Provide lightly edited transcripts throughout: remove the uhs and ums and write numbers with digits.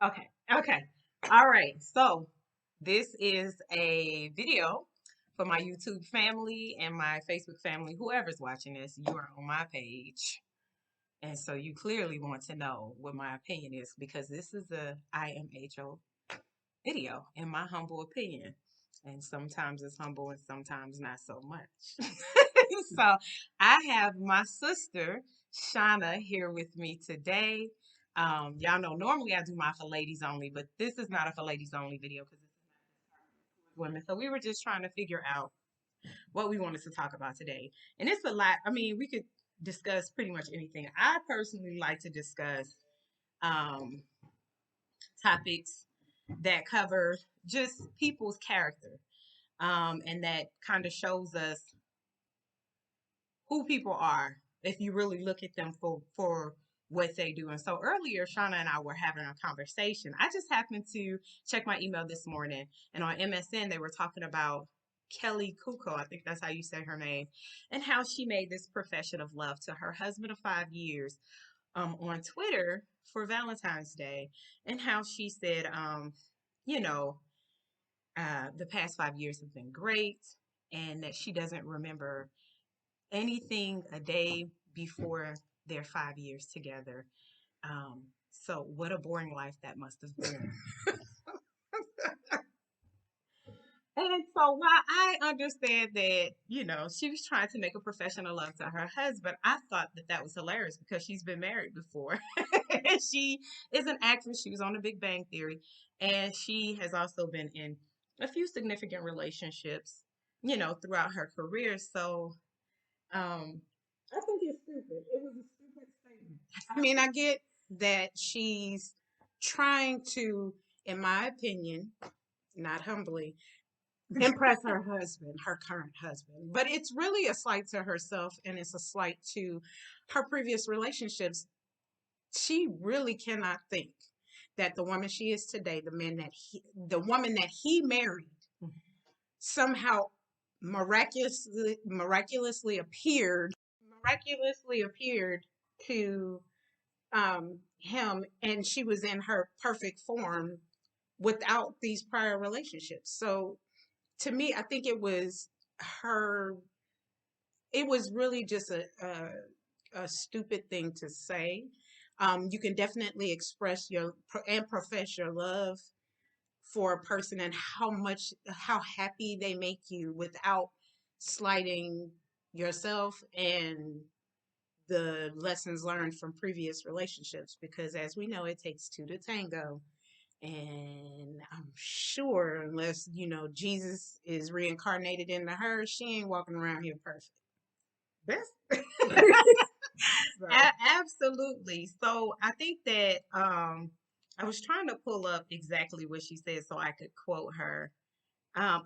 Okay. Okay. All right. So this is a video for my YouTube family and my Facebook family. Whoever's watching this, you are on my page. And so you clearly want to know what my opinion is because this is a IMHO video, in my humble opinion. And sometimes it's humble and sometimes not so much. So I have my sister, Shawna, here with me today. Y'all know normally I do my for ladies only, but this is not a for ladies only video because this is not for women. So we were just trying to figure out what we wanted to talk about today. And it's a lot. I mean, we could discuss pretty much anything. I personally like to discuss um, topics that cover just people's character, and that kind of shows us who people are if you really look at them for what they do. And so earlier, Shauna and I were having a conversation. I just happened to check my email this morning, and on MSN they were talking about Kelly Kuko, I think that's how you say her name, and how she made this profession of love to her husband of 5 years on Twitter for Valentine's Day, and how she said, you know, the past 5 years have been great, and that she doesn't remember anything a day before their 5 years together. So what a boring life that must have been. And so while I understand that, she was trying to make a professional love to her husband, I thought that that was hilarious because she's been married before. She is an actress. She was on The Big Bang Theory, and she has also been in a few significant relationships, throughout her career. So, I think it's stupid. It was a stupid statement. I mean, I get that she's trying to, in my opinion, not humbly, impress her husband, her current husband. But it's really a slight to herself and it's a slight to her previous relationships. She really cannot think that the woman she is today, the woman that he married, somehow miraculously appeared to him, and she was in her perfect form without these prior relationships. So to me, I think her it was really just a stupid thing to say. You can definitely express your and profess your love for a person and how happy they make you without slighting yourself and the lessons learned from previous relationships, because as we know, it takes two to tango. And I'm sure, unless Jesus is reincarnated into her, she ain't walking around here perfect. That's so. Absolutely. So I think that I was trying to pull up exactly what she said so I could quote her.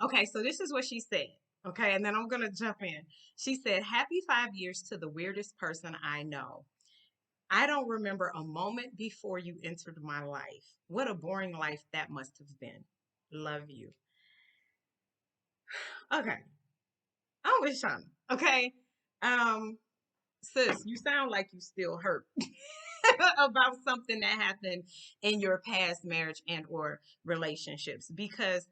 Okay, so this is what she said. Okay, and then I'm gonna jump in. She said, "Happy 5 years to the weirdest person I know. I don't remember a moment before you entered my life. What a boring life that must have been. Love you." Okay, I'm with Shauna. Okay, um, sis, you sound like you still hurt about something that happened in your past marriage and or relationships, because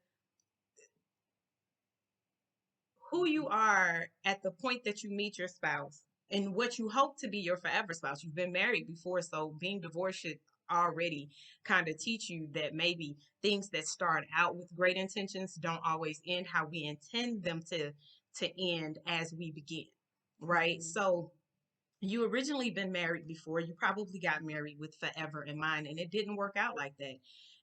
who you are at the point that you meet your spouse and what you hope to be your forever spouse. You've been married before, so being divorced should already kind of teach you that maybe things that start out with great intentions don't always end how we intend them to end as we begin, right? Mm-hmm. So you originally been married before. You probably got married with forever in mind, and it didn't work out like that.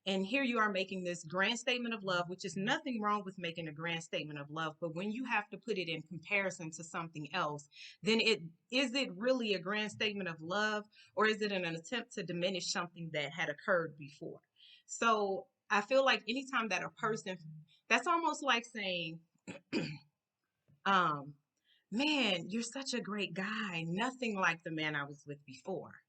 And here you are making this grand statement of love, which is nothing wrong with making a grand statement of love. But when you have to put it in comparison to something else, then it really a grand statement of love, or is it an attempt to diminish something that had occurred before? So I feel like anytime that a person, that's almost like saying, um, man, you're such a great guy. Nothing like the man I was with before.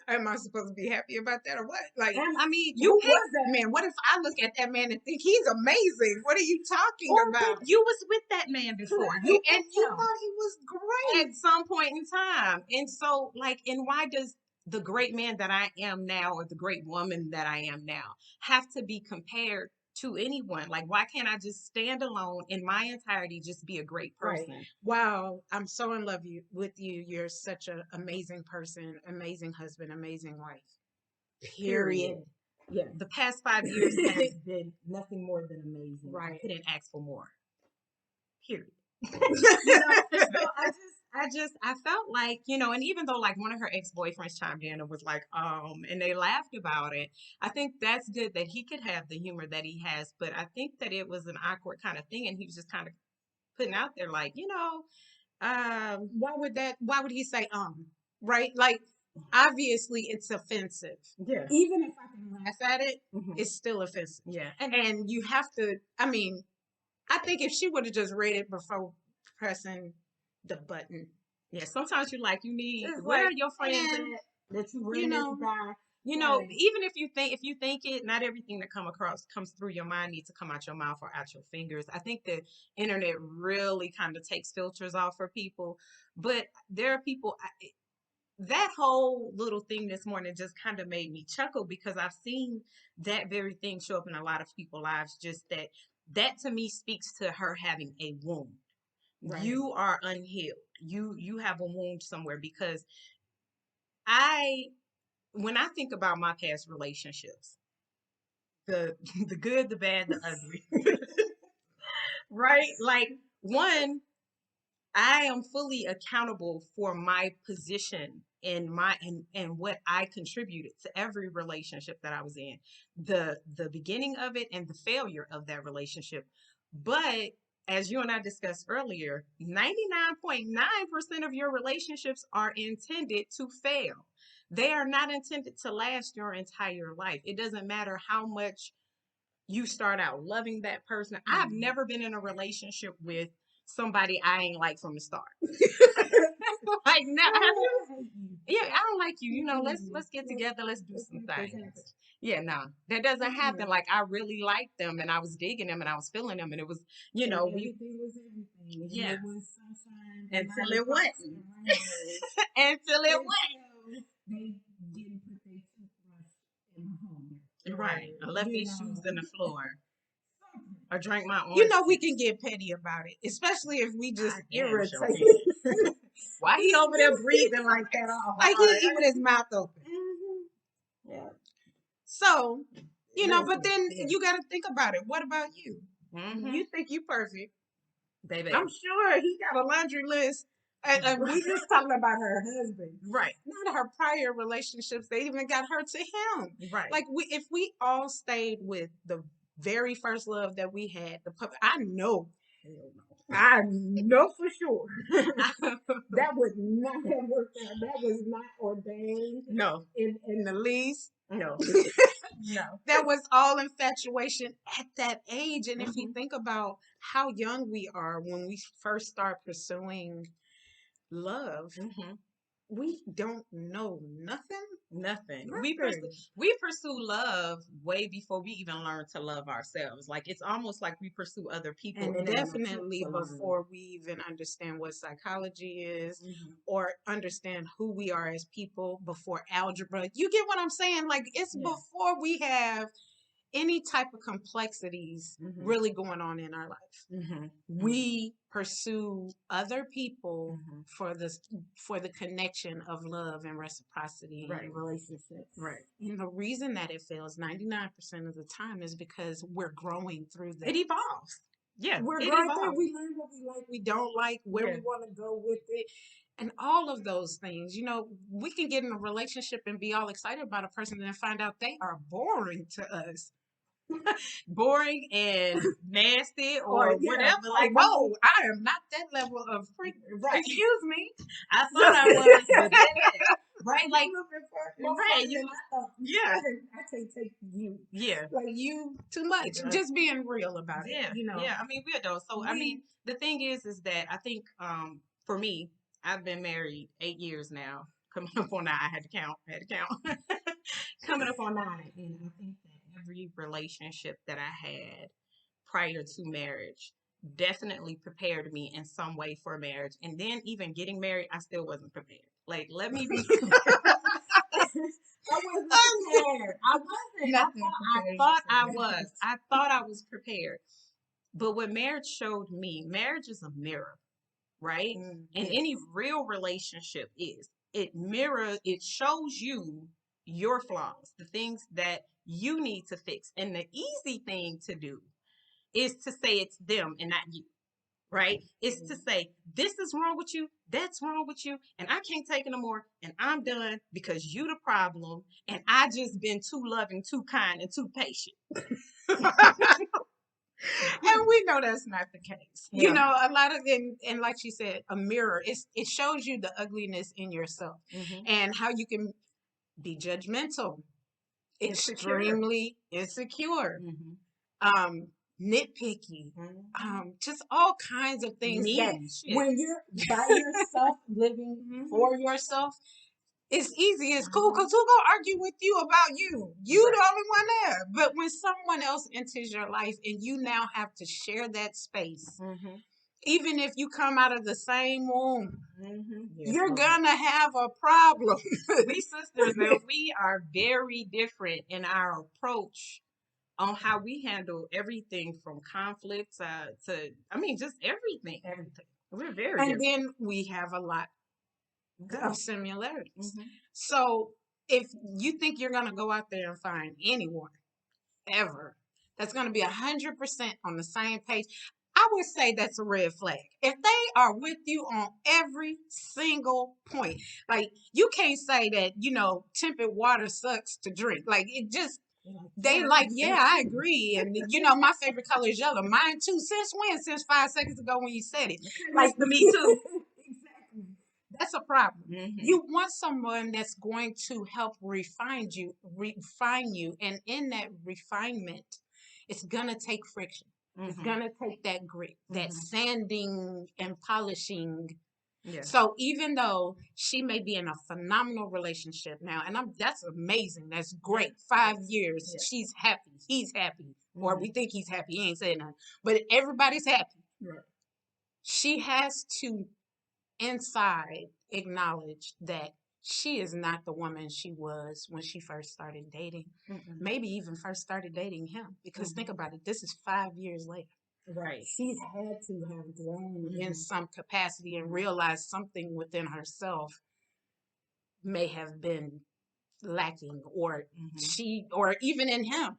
Am I supposed to be happy about that or what? Like, I mean, you was that man? What if I look at that man and think he's amazing? What are you talking about? You was with that man before. You thought he was great at some point in time. And so, like, and why does the great man that I am now or the great woman that I am now have to be compared to anyone. Like, why can't I just stand alone in my entirety, just be a great Right. person? Wow, I'm so in love with you. You're such an amazing person, amazing husband, amazing wife. Period. Yeah, the past 5 years has been nothing more than amazing. Right. I couldn't ask for more. Period. You know, so I felt like, you know, and even though like one of her ex-boyfriends chimed in and was like, and they laughed about it, I think that's good that he could have the humor that he has, but I think that it was an awkward kind of thing, and he was just kind of putting out there like, you know, Why would he say right? Like, obviously it's offensive. yeah, Even if I can laugh at it, mhm, it's still offensive. yeah, And you have to, I mean, I think if she would have just read it before pressing the button. yeah. Sometimes you like, you need, It's where like, are your friends and, at that you you ran this know, by? You know, right. even if you think it, not everything that comes through your mind needs to come out your mouth or out your fingers. I think the internet really kind of takes filters off for people, but there are people. That whole little thing this morning just kind of made me chuckle because I've seen that very thing show up in a lot of people's lives. Just that to me speaks to her having a wound. Right. You are unhealed. You have a wound somewhere because I when I think about my past relationships, the the good, the bad, the ugly, right? Like, one, I am fully accountable for my position and what I contributed to every relationship that I was in. The beginning of it and the failure of that relationship. But as you and I discussed earlier, 99.9% of your relationships are intended to fail. They are not intended to last your entire life. It doesn't matter how much you start out loving that person. I've never been in a relationship with somebody I ain't like from the start. Like, no, have you? Yeah, I don't like you. You know, let's get together. Let's do some things. Yeah, no, that doesn't happen. Like, I really liked them, and I was digging them, and I was feeling them, and it was, you know, we, Everything was everything. yeah, And it was sunshine until and it wasn't, until it wasn't. they didn't put their toothbrush in my home. Right, I left You these know. shoes in the floor. I drank my orange. You know, we can get petty about it, especially if we just God damn, irritate. Showcase. Why he over there breathing like that all Like hard? he with his mouth open. Yeah. So, you know, but then Yeah. you got to think about it. What about you? Mhm. You think you perfect. Baby. I'm sure he got a laundry list. And we just talking about her husband. Right. Not her prior relationships. They even got her to him. Right. Like, if we all stayed with the very first love that we had, I know for sure that would not have worked out. That was not ordained. No. In the least. No. No. That was all infatuation at that age. And if you Mhm. think about how young we are when we first start pursuing love, Mhm. we don't know nothing. Nothing. Nothing. We pursue love way before we even learn to love ourselves. Like, it's almost like we pursue other people And in an attempt definitely to learn. before we even understand what psychology is Mhm. or understand who we are as people, before algebra. You get what I'm saying? Like, it's Yeah. before we have any type of complexities Mhm. really going on in our life. Mhm. We pursue other people Mhm. for the connection of love and reciprocity Right. in relationships. Right. And the reason that it fails 99% of the time is because we're growing through that. It evolves. Yeah. We're It growing through. evolves. We learn what we like, we don't like, where Yeah. we want to go with it. And all of those things, you know, we can get in a relationship and be all excited about a person and then find out they are boring to us. Boring and nasty Or or whatever. Like, whoa, I am not that level of freak. right. Excuse me. I thought I was, but right, like, Right, you, yeah, I can't take you. yeah, Like, you too much. Yeah. Just being real about yeah, it. You know. yeah. I mean, we're adults, so I We- mean, the thing is that I think, for me, I've been married 8 years now. Coming up on 9, I had to count. Coming up on 9, and I think that every relationship that I had prior to marriage definitely prepared me in some way for marriage. And then even getting married, I still wasn't prepared. Like, let me be wasn't prepared. I wasn't. Nothing I prepares thought you I for was. that. I thought I was prepared. But what marriage showed me, marriage is a mirror, right? And Yes. any real relationship is. It shows you your flaws, the things that you need to fix. And the easy thing to do is to say it's them and not you, right? It's to say, this is wrong with you, that's wrong with you, and I can't take it no more, and I'm done because you the problem, and I just been too loving, too kind, and too patient. And we know that's not the case. Yeah. You know, a lot of and like she said, a mirror. It shows you the ugliness in yourself and how you can be judgmental, extremely insecure, nitpicky, just all kinds of things that Mean shit. when you're by yourself, living for yourself, it's easy. It's cool because who gonna argue with you about you? You Right. the only one there. But when someone else enters your life and you now have to share that space, even if you come out of the same womb, you're gonna have a problem. We sisters, and we are very different in our approach on how we handle everything from conflicts to, I mean, just everything. Everything. We're very And different. then we have a lot of similarities. So if you think you're gonna go out there and find anyone ever that's gonna be 100% on the same page, I would say that's a red flag. If they are with you on every single point, like you can't say that, you know, tempered water sucks to drink. Like it just, they like, yeah, I agree. And you know, my favorite color is yellow. Mine too. Since when? Since 5 seconds ago when you said it. Like to me too. Exactly. That's a problem. You want someone that's going to help refine you, and in that refinement, it's gonna take friction. It's gonna take that grit, that sanding and polishing. Yeah. So even though she may be in a phenomenal relationship now, and that's amazing, that's great. 5 years, she's happy, he's happy, or we think he's happy. He ain't saying nothing, but everybody's happy. Right. She has to inside acknowledge that she is not the woman she was when she first started dating. Maybe even first started dating him. Because think about it, this is 5 years later. Right. She's had to have grown in some capacity and realized something within herself may have been lacking, or or even in him,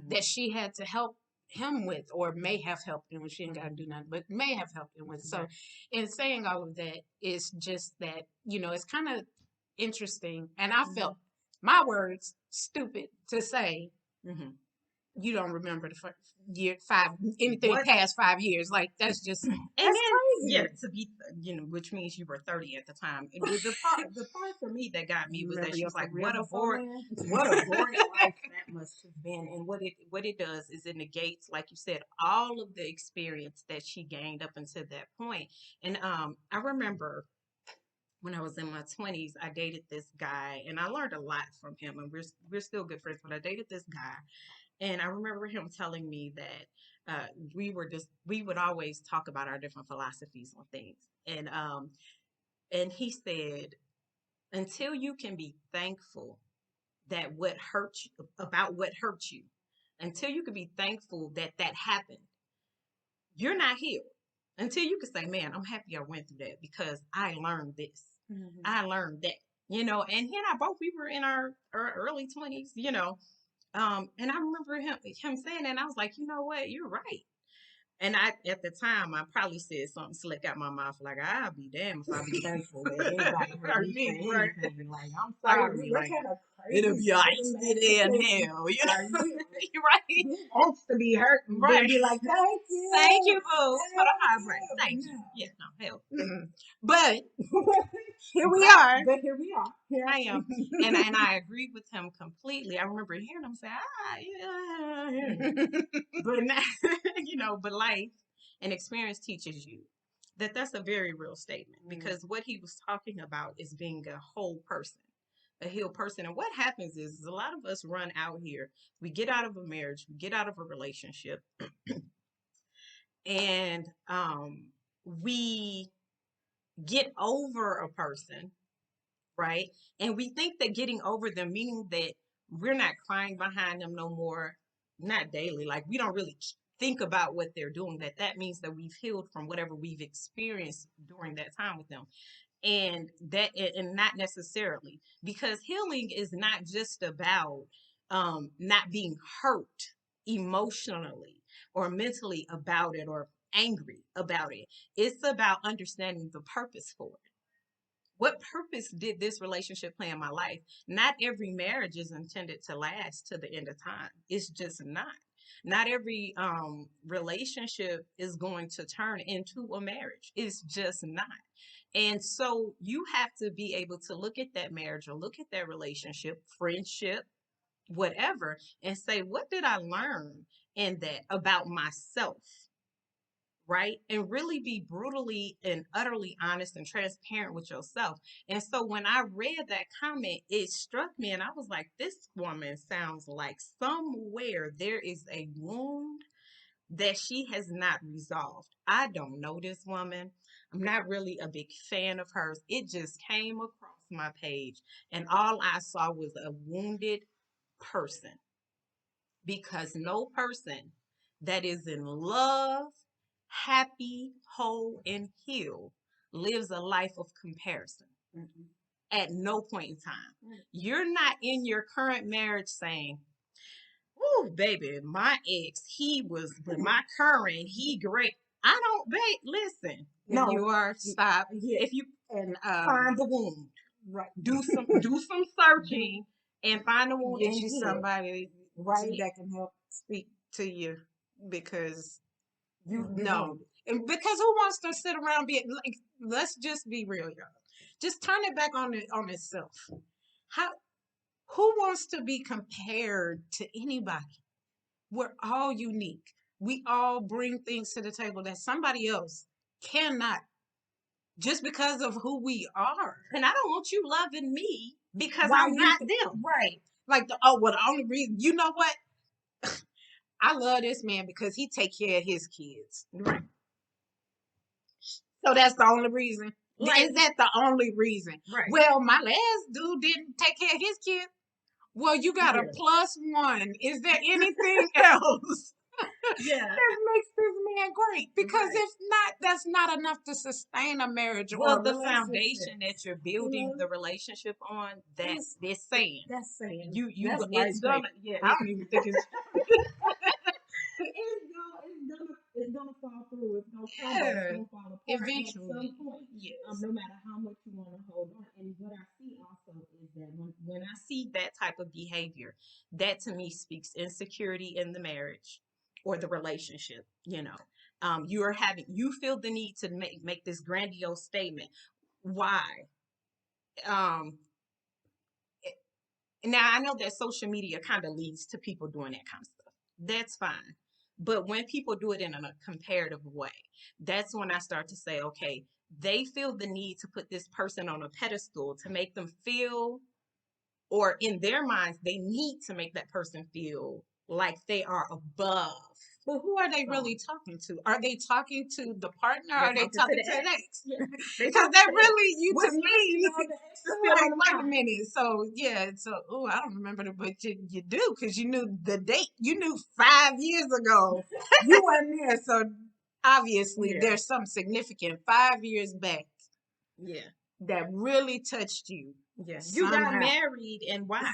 that she had to help him with, or may have helped him with. She ain't got to do nothing, but may have helped him with. So in saying all of that, it's just that, you know, it's kind of interesting, and I felt my words stupid to say you don't remember the anything past 5 years. Like that's just that's crazy. Yeah, to be, you know, which means you were 30 at the time. The part for me that got me was that she was like, what a boring life that must have been. And what it does is it negates, like you said, all of the experience that she gained up until that point. And I remember when I was in my 20s, I dated this guy, and I learned a lot from him, and we're still good friends. But I dated this guy, and I remember him telling me that we would always talk about our different philosophies on things, and he said, until you can be thankful that what hurt you, until you can be thankful that that happened, you're not healed. Until you can say, man, I'm happy I went through that because I learned this. I learned that, you know. And he and I both, we were in our early 20s, you know. And I remember him saying that, and I was like, you know what, you're right. And at the time, I probably said something slick out my mouth, like, I'll be damned if I be thankful that anybody hurt me for anything. Like, I'm sorry. Like, it'll be ice in hell. You know? You're right. He wants to be hurt, Right. Be like, thank you. Thank you, boo, for the heartbreak. Thank you. Yeah, no, hell. But here we are. But here we are. Here I am. And I agree with him completely. I remember hearing him say, yeah. But now, you know, but life and experience teaches you that that's a very real statement, because what he was talking about is being a whole person, a healed person. And what happens is a lot of us run out here, we get out of a marriage, we get out of a relationship, and we get over a person, right? And we think that getting over them, meaning that we're not crying behind them no more, not daily. Like we don't really think about what they're doing. That means that we've healed from whatever we've experienced during that time with them. And not necessarily, because healing is not just about not being hurt emotionally or mentally about it or angry about it. It's about understanding the purpose for it. What purpose did this relationship play in my life? Not every marriage is intended to last to the end of time. It's just not. Not every relationship is going to turn into a marriage. It's just not. And so you have to be able to look at that marriage or look at that relationship, friendship, whatever, and say, what did I learn in that about myself? Right? And really be brutally and utterly honest and transparent with yourself. And so when I read that comment, it struck me and I was like, this woman sounds like somewhere there is a wound that she has not resolved. I don't know this woman. I'm not really a big fan of hers. It just came across my page and all I saw was a wounded person, because no person that is in love, happy, whole, and healed lives a life of comparison. At no point in time. You're not in your current marriage saying, "Ooh, baby, my ex, he was, but my current, he great." I don't, babe, listen. No, You are, stop. yeah, If you and find the wound, right, do some searching and find the wound get and you heal. somebody Right? that can help speak to you, because You no, and because who wants to sit around being like? Let's just be real, y'all. Just turn it back on itself. How? Who wants to be compared to anybody? We're all unique. We all bring things to the table that somebody else cannot, just because of who we are. And I don't want you loving me because Why I'm you not th- them. Right. Like the only reason, you know what? I love this man because he take care of his kids. Right. So that's the only reason. Like, Is that the only reason? right. Well, my last dude didn't take care of his kids. Well, you got a Yeah. +1. Is there anything else Yeah. that makes this man great? Because Right. if not, that's not enough to sustain a marriage or Well, a the relationship. foundation that you're building the relationship on, that's this saying. That's saying. You That's it's white gonna, paper. yeah, I don't even think it's it's gonna fall through. It's gonna crumble. It's gonna fall apart eventually. at some point. Yes. No matter how much you want to hold on. And what I see also is that When I see that type of behavior, that to me speaks insecurity in the marriage or the relationship. You feel the need to make this grandiose statement. Why? Um, Now I know that social media kind of leads to people doing that kind of stuff. That's fine. But when people do it in a comparative way, that's when I start to say, okay, they feel the need to put this person on a pedestal to make them feel, or in their minds, they need to make that person feel like they are above. But who are they really talking to? Are they talking to the partner? Or are they talking to the ex? Because that really, to me, like, wait a minute. So, yeah, I don't remember it, but you do, because you knew the date. You knew 5 years ago. You weren't there. So, obviously, there's something significant 5 years back. Yeah. That really touched you. Yes. You got married, and why?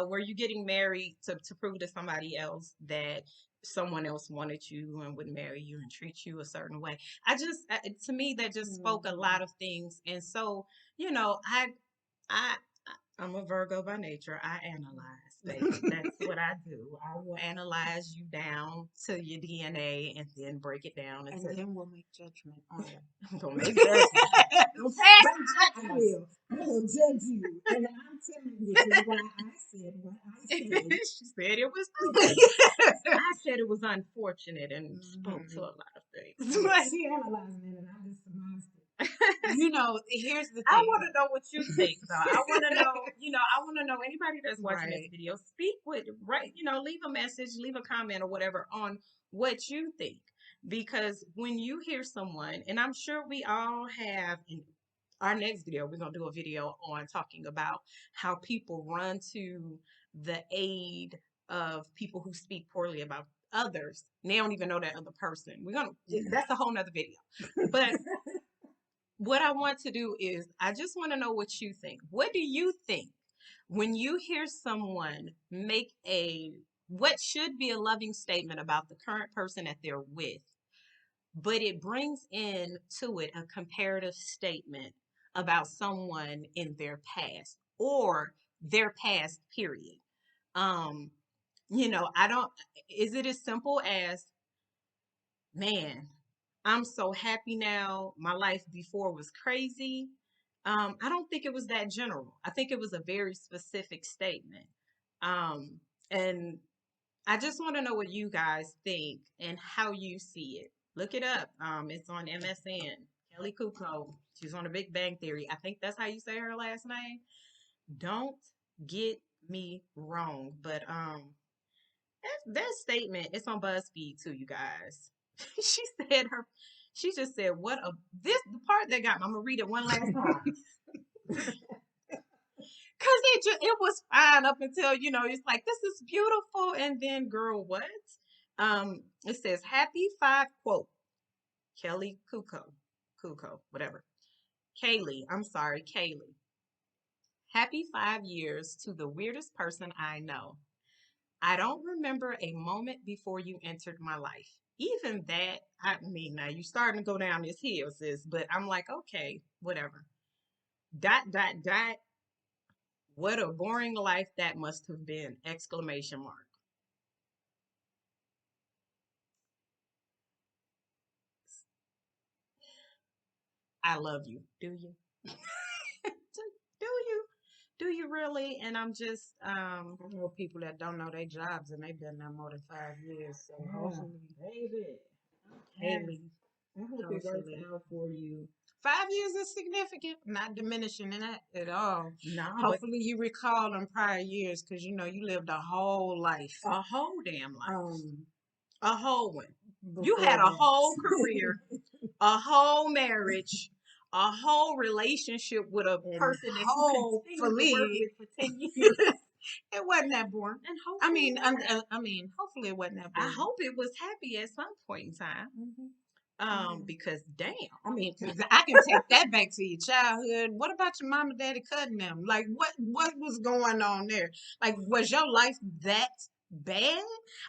Were you getting married to prove to somebody else that someone else wanted you and would marry you and treat you a certain way? To me, that just spoke a lot of things. And so, I I'm a Virgo by nature. I analyze, baby. That's what I do. I will analyze you down to your DNA and then break it down. And then we'll make judgment on it. We'll make judgment. I will. I will judge you. And I'm telling you, this is why I said what I said. She said it was I said it was unfortunate and spoke to a lot of things. She analyzed it and I just surmised it. Here's the thing. I want to know what you think, though. I want to know anybody that's watching this video, speak with, right? Leave a message, leave a comment or whatever on what you think. Because when you hear someone, and I'm sure we all have our next video, we're going to do a video on talking about how people run to the aid of people who speak poorly about others. And they don't even know that other person. That's a whole nother video. But what I want to do is, I just want to know what you think. What do you think when you hear someone make what should be a loving statement about the current person that they're with, but it brings in to it a comparative statement about someone in their past or their past period? Um, I don't, is it as simple as, man, I'm so happy now. My life before was crazy. I don't think it was that general. I think it was a very specific statement. And I just want to know what you guys think and how you see it. Look it up. It's on MSN. Kelly Kuko. She's on the Big Bang Theory. I think that's how you say her last name. Don't get me wrong, but that statement, it's on BuzzFeed too, you guys. she said her she just said, the part that got me, I'm gonna read it one last time. Cause it was fine up until, it's like, this is beautiful, and then, girl, what? It says, happy 5, quote, Kelly Kuko, whatever. Kaylee. Happy 5 years to the weirdest person I know. I don't remember a moment before you entered my life. Even that, I mean, now you're starting to go down this hill, sis, but I'm like, okay, whatever. ... What a boring life that must have been! Exclamation mark. I love you. Do you? Do you? Do you really? And I'm just, I know people that don't know their jobs and they've been there more than 5 years. So hopefully, baby. Haley, I hope it works out for you. 5 years is significant, not diminishing in that at all. No, Hopefully you recall them prior years, because you lived a whole life. a whole damn life. A whole one. You had a whole career, a whole marriage, a whole relationship with a person that you continued to work with for 10 years. It wasn't that boring. And hopefully, hopefully it wasn't that boring. I hope it was happy at some point in time. Because damn. I mean, 'cause I can take that back to your childhood. What about your mom and daddy cutting them? Like, what was going on there? Like, was your life that bad?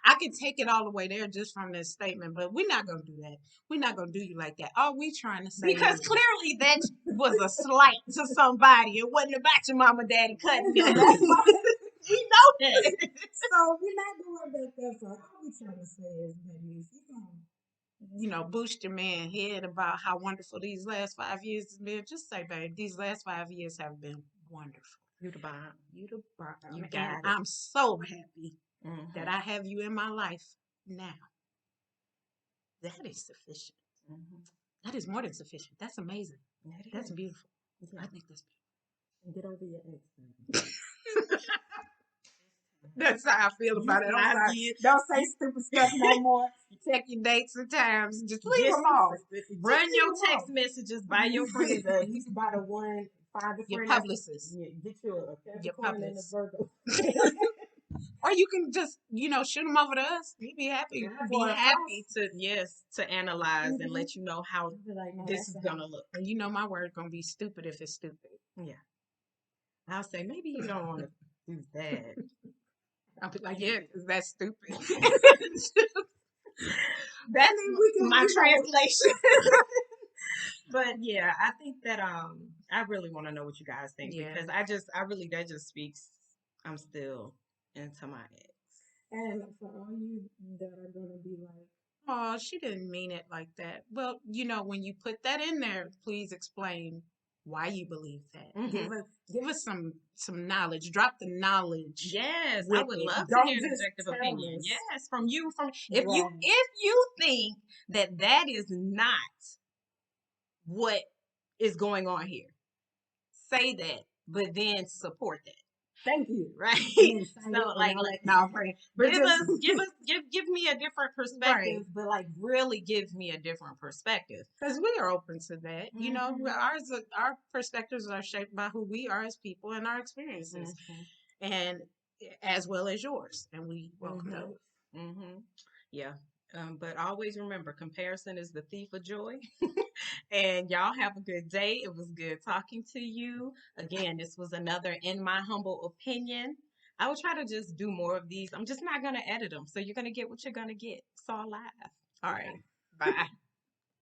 I can take it all the way there just from this statement, but we're not gonna do that. We're not gonna do you like that. All we trying to say Because clearly that was a slight to somebody. It wasn't about your mom and daddy cutting them. We know that. So we're not going back there. So all we trying to say is, baby, you gonna boost your man head about how wonderful these last 5 years has been, just say, babe, these last 5 years have been wonderful. You the bomb. You the bomb. You got and it. I'm so happy that I have you in my life now. That is sufficient. That is more than sufficient. That's amazing. That's beautiful. Yeah. I think that's beautiful. Get over your ex. That's how I feel about it. Don't say stupid stuff no more. Check your dates and times. Just leave them off. Run your text messages by your friends. By the one, find the your publicist. Get your publicist. Or you can just, shoot them over to us. We'd be happy. Be happy to analyze and let you know how this is gonna look. And my word's gonna be stupid if it's stupid. Yeah. I'll say maybe you don't want to do that. I'll be like, yeah, because that's stupid. That's my translation. But yeah, I think that I really want to know what you guys think, because that just speaks. I'm still into my ex. And for all you that are gonna be like, oh, she didn't mean it like that. Well, when you put that in there, please explain why you believe that. Give us some knowledge. Drop the knowledge. Yes, I would love to hear an objective opinion. Yes, from you. If you think that is not what is going on here, say that, but then support that. Thank you. Right. And then sign So it and like all that. No, I'm praying. But give just us give me a different perspective, right. but like really give me a different perspective. Because we are open to that. You know, Mhm. our perspectives are shaped by who we are as people and our experiences, Mhm. and as well as yours. And we welcome Mhm. those. Mhm. Yeah. But always remember, comparison is the thief of joy. And y'all have a good day. It was good talking to you. Again, this was another In My Humble Opinion. I will try to just do more of these. I'm just not going to edit them. So you're going to get what you're going to get. It's all live. All right. Bye.